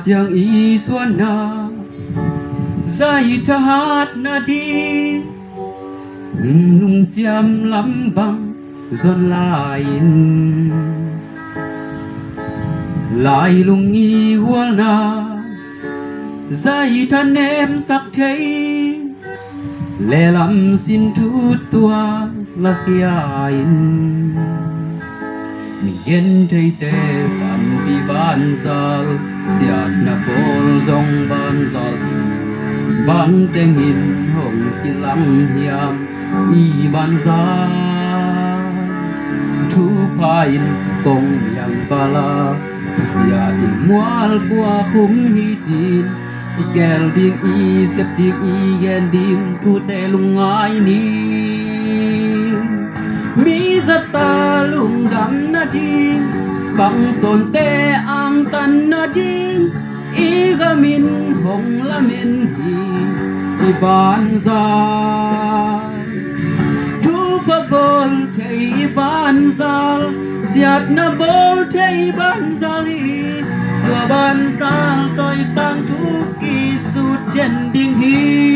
Yang iswana Zai tahat nadi Nung tiam lambang Zon lain Lai lungi hualna Zai tanem sak thei Lê lắm xin thút tua là khiain Mình yên thấy tê bàn đi bàn zal Siat na bol dòng bàn zal Bàn tên hình hồng khi lắm hiam Y bàn zal Thu pain công yang bala Siat in mual qua khung hi jin Ikel ding I sep ding I gen ding tu te lungai ni Mi zata lung dam na ding Bang son te ang tan na ding I gamin hong lamin hi I ban zal Tu pa bol te I ban zal Siat na bol te I ban zal hi Tua ban zal toi tang tu ki su chen ding hi